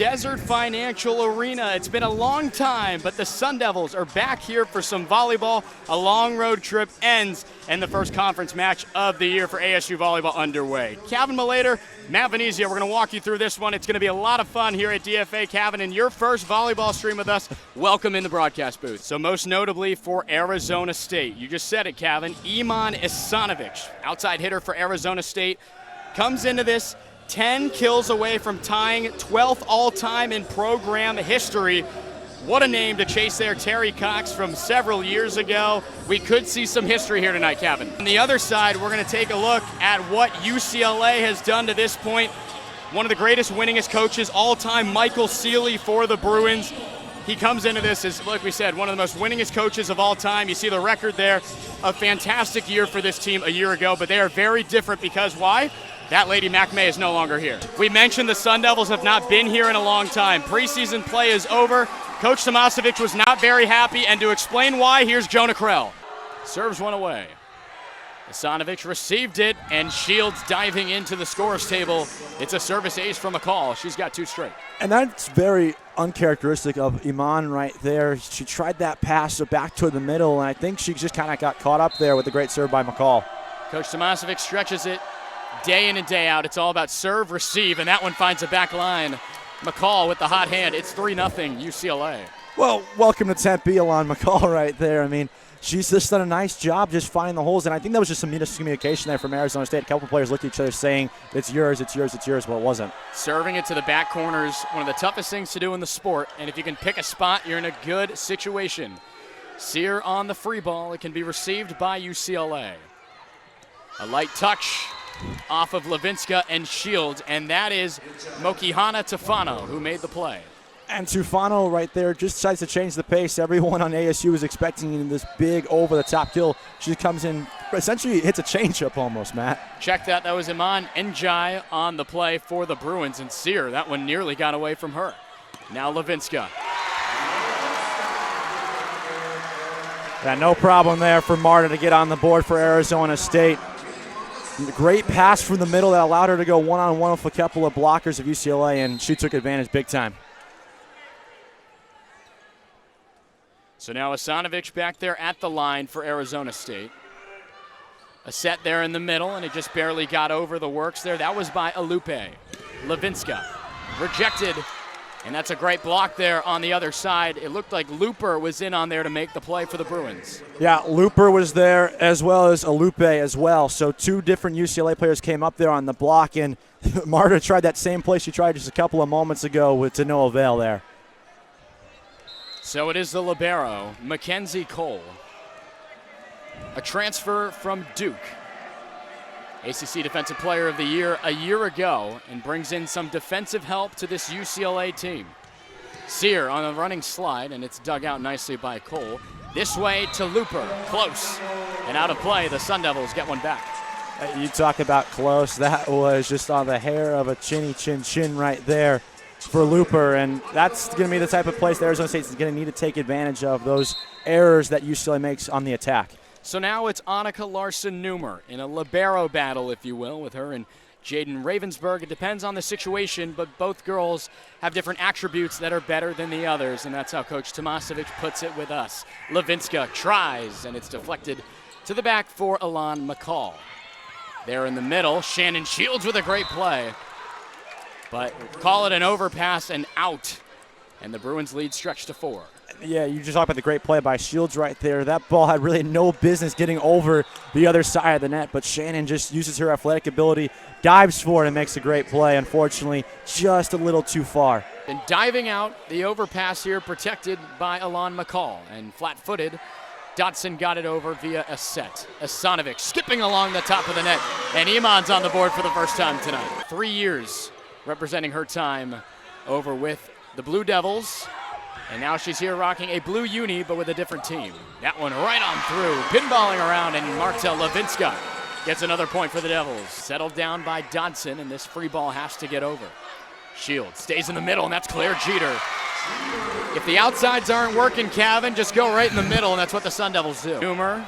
Desert Financial Arena. It's been a long time, but the Sun Devils are back here for some volleyball. A long road trip ends, and the first conference match of the year for ASU volleyball underway. Kevin Malater, Matt Venezia, we're going to walk you through this one. It's going to be a lot of fun here at DFA. Kevin, in your first volleyball stream with us, welcome in the broadcast booth. So most notably for Arizona State, you just said it, Kevin, Iman Isanovic, outside hitter for Arizona State, comes into this 10 kills away from tying 12th all-time in program history. What a name to chase there, Terry Cox from several years ago. We could see some history here tonight, Kevin. On the other side, we're going to take a look at what UCLA has done to this point. One of the greatest, winningest coaches all-time, Michael Sealy for the Bruins. He comes into this as, like we said, one of the most winningest coaches of all time. You see the record there. A fantastic year for this team a year ago, but they are very different because why? That lady Mac May is no longer here. We mentioned the Sun Devils have not been here in a long time. Preseason play is over. Coach Tomasevic was not very happy, and to explain why, here's Jonah Krell. Serves one away. Isanovic received it, and Shields diving into the scorer's table. It's a service ace from McCall. She's got two straight. And that's very uncharacteristic of Iman right there. She tried that pass back to the middle, and I think she just kind of got caught up there with the great serve by McCall. Coach Tomasevic stretches it. Day in and day out, it's all about serve, receive, and that one finds a back line. McCall with the hot hand. It's 3-0 UCLA. Well, welcome to Tempe, Alon McCall right there. I mean, she's just done a nice job just finding the holes, and I think that was just some miscommunication there from Arizona State. A couple players looked at each other saying, it's yours, it's yours, it's yours. Well, it wasn't. Serving it to the back corners, one of the toughest things to do in the sport, and if you can pick a spot, you're in a good situation. Sear on the free ball. It can be received by UCLA. A light touch off of Levinska and Shields, and that is Mokihana Tufano who made the play. And Tufano right there just decides to change the pace. Everyone on ASU was expecting this big over-the-top kill. She comes in, essentially hits a changeup almost, Matt. Check that. That was Iman Njai on the play for the Bruins, and Sear, that one nearly got away from her. Now Levinska. Yeah, no problem there for Marta to get on the board for Arizona State. Great pass from the middle that allowed her to go one-on-one with a couple of blockers of UCLA, and she took advantage big time. So now Isanovic back there at the line for Arizona State. A set there in the middle, and it just barely got over the works there. That was by Alupe. Levinska rejected, and that's a great block there on the other side. It looked like Looper was in on there to make the play for the Bruins. Yeah, Looper was there as well as Alupe as well. So two different UCLA players came up there on the block, and Marta tried that same play she tried just a couple of moments ago to no avail there. So it is the libero, Mackenzie Cole. A transfer from Duke. ACC Defensive Player of the Year a year ago, and brings in some defensive help to this UCLA team. Sear on a running slide, and it's dug out nicely by Cole. This way to Looper, close, and out of play. The Sun Devils get one back. You talk about close. That was just on the hair of a chinny chin right there for Looper, and that's going to be the type of place that Arizona State is going to need to take advantage of, those errors that UCLA makes on the attack. So now it's Annika Larson-Newmer in a libero battle, if you will, with her and Jaden Ravensburg. It depends on the situation, but both girls have different attributes that are better than the others, and that's how Coach Tomasevic puts it with us. Levinska tries, and it's deflected to the back for Alon McCall. There in the middle, Shannon Shields with a great play, but call it an overpass and out, and the Bruins lead stretched to 4. Yeah, you just talked about the great play by Shields right there. That ball had really no business getting over the other side of the net, but Shannon just uses her athletic ability, dives for it, and makes a great play. Unfortunately, just a little too far. And diving out, the overpass here protected by Alon McCall. And flat-footed, Dotson got it over via a set. Isanovic skipping along the top of the net, and Iman's on the board for the first time tonight. 3 years representing her time over with the Blue Devils. And now she's here rocking a blue uni, but with a different team. That one right on through, pinballing around, and Marta Levinska gets another point for the Devils. Settled down by Dodson, and this free ball has to get over. Shields stays in the middle, and that's Claire Jeter. If the outsides aren't working, Kevin, just go right in the middle, and that's what the Sun Devils do. Newmer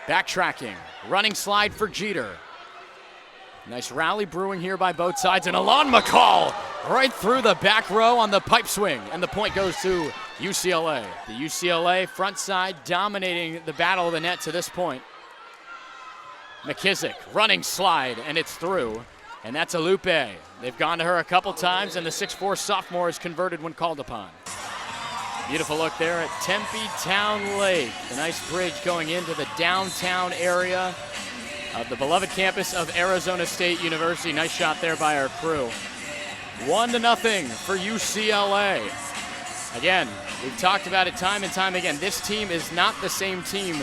backtracking, running slide for Jeter. Nice rally brewing here by both sides, and Alon McCall right through the back row on the pipe swing, and the point goes to UCLA. The UCLA front side dominating the battle of the net to this point. McKissick, running slide, and it's through. And that's a Lupe. They've gone to her a couple times, and the 6'4 sophomore is converted when called upon. Beautiful look there at Tempe Town Lake. The nice bridge going into the downtown area of the beloved campus of Arizona State University. Nice shot there by our crew. 1-0 for UCLA. Again, we've talked about it time and time again. This team is not the same team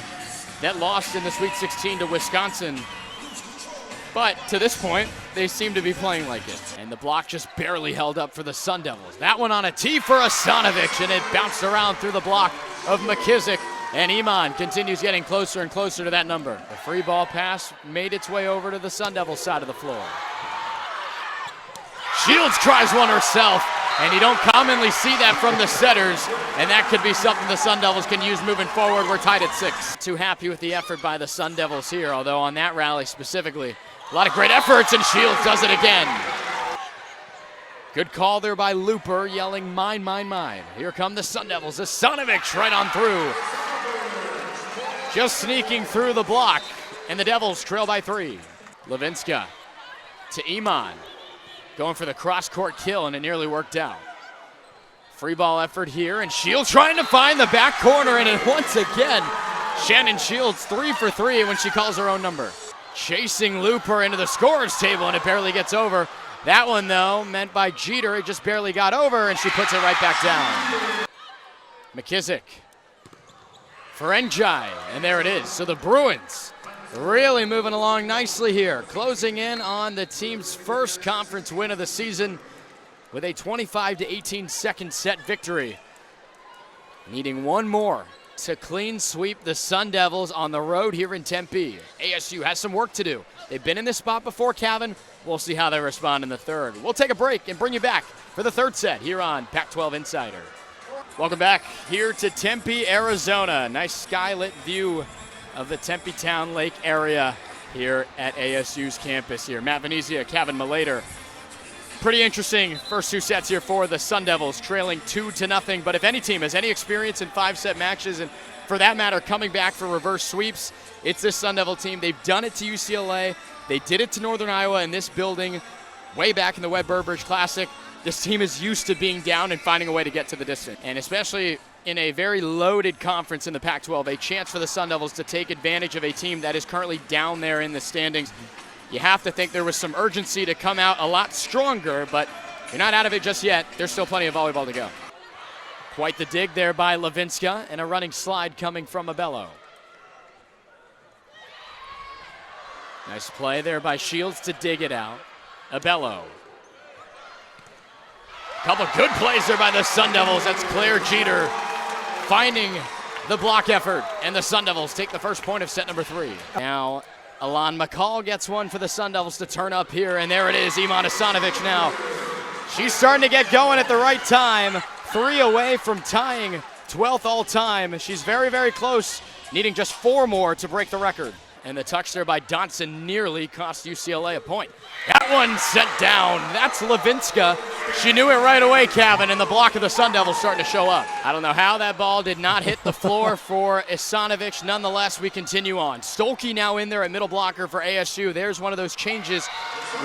that lost in the Sweet 16 to Wisconsin. But to this point, they seem to be playing like it. And the block just barely held up for the Sun Devils. That one on a tee for Asanovic, and it bounced around through the block of McKissick. And Iman continues getting closer and closer to that number. The free ball pass made its way over to the Sun Devils side of the floor. Shields tries one herself, and you don't commonly see that from the setters, and that could be something the Sun Devils can use moving forward. We're tied at 6. Too happy with the effort by the Sun Devils here, although on that rally specifically, a lot of great efforts, and Shields does it again. Good call there by Looper, yelling, mine, mine, mine. Here come the Sun Devils. Asanovic right on through. Just sneaking through the block, and the Devils trail by 3. Levinska to Iman. Going for the cross-court kill, and it nearly worked out. Free ball effort here, and Shields trying to find the back corner, and it once again, Shannon Shields 3 for 3 when she calls her own number. Chasing Looper into the scorer's table, and it barely gets over. That one, though, meant by Jeter. It just barely got over, and she puts it right back down. McKissick for Njai, and there it is. So the Bruins really moving along nicely here, closing in on the team's first conference win of the season with a 25-18 second set victory. Needing one more to clean sweep the Sun Devils on the road here in Tempe. ASU has some work to do. They've been in this spot before, Kevin. We'll see how they respond in the third. We'll take a break and bring you back for the third set here on Pac-12 Insider. Welcome back here to Tempe, Arizona. Nice skylit view of the Tempe Town Lake area here at ASU's campus here. Matt Venezia, Kevin Malater. Pretty interesting first 2 sets here for the Sun Devils, trailing 2-0. But if any team has any experience in 5-set matches, and for that matter, coming back for reverse sweeps, it's this Sun Devil team. They've done it to UCLA. They did it to Northern Iowa in this building way back in the Webb Burbridge Classic. This team is used to being down and finding a way to get to the distance. And especially in a very loaded conference in the Pac-12, a chance for the Sun Devils to take advantage of a team that is currently down there in the standings. You have to think there was some urgency to come out a lot stronger, but you're not out of it just yet. There's still plenty of volleyball to go. Quite the dig there by Levinska, and a running slide coming from Abello. Nice play there by Shields to dig it out. Abello. Couple good plays there by the Sun Devils. That's Claire Jeter finding the block effort, and the Sun Devils take the first point of set number 3. Now, Alon McCall gets one for the Sun Devils to turn up here, and there it is, Iman Asanovic now. She's starting to get going at the right time. 3 away from tying 12th all-time. She's very, very close, needing just 4 more to break the record. And the touch there by Dotson nearly cost UCLA a point. That one sent down. That's Levinska. She knew it right away, Kevin, and the block of the Sun Devils starting to show up. I don't know how that ball did not hit the floor for Asanovic. Nonetheless, we continue on. Stolke now in there at middle blocker for ASU. There's one of those changes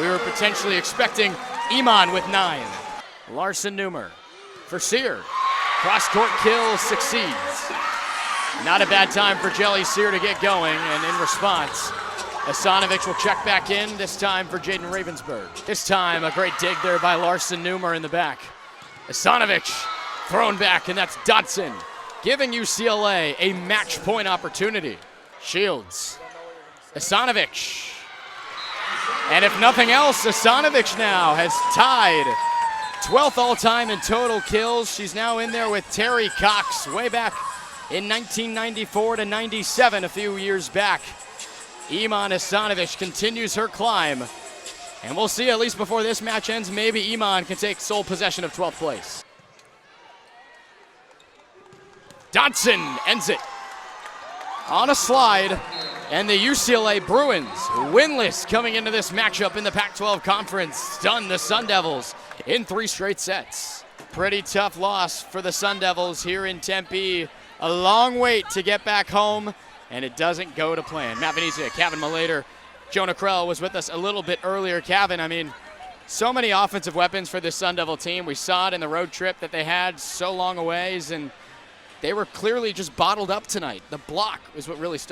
we were potentially expecting. Iman with 9. Larson Newmer for Sear. Cross-court kill succeeds. Not a bad time for Jelly Sear to get going, and in response, Asanovic will check back in, this time for Jaden Ravensburg. This time, a great dig there by Larson Newmer in the back. Asanovic thrown back, and that's Dotson, giving UCLA a match point opportunity. Shields, Asanovic. And if nothing else, Asanovic now has tied 12th all-time in total kills. She's now in there with Terry Cox way back in 1994 to 97, a few years back. Iman Asanovic continues her climb. And we'll see, at least before this match ends, maybe Iman can take sole possession of 12th place. Dotson ends it on a slide. And the UCLA Bruins, winless coming into this matchup in the Pac-12 Conference, stun the Sun Devils in 3 straight sets. Pretty tough loss for the Sun Devils here in Tempe. A long wait to get back home, and it doesn't go to plan. Matt Venezia, Kevin Malater, Jonah Krell was with us a little bit earlier. Kevin, I mean, so many offensive weapons for this Sun Devil team. We saw it in the road trip that they had so long a ways, and they were clearly just bottled up tonight. The block is what really stood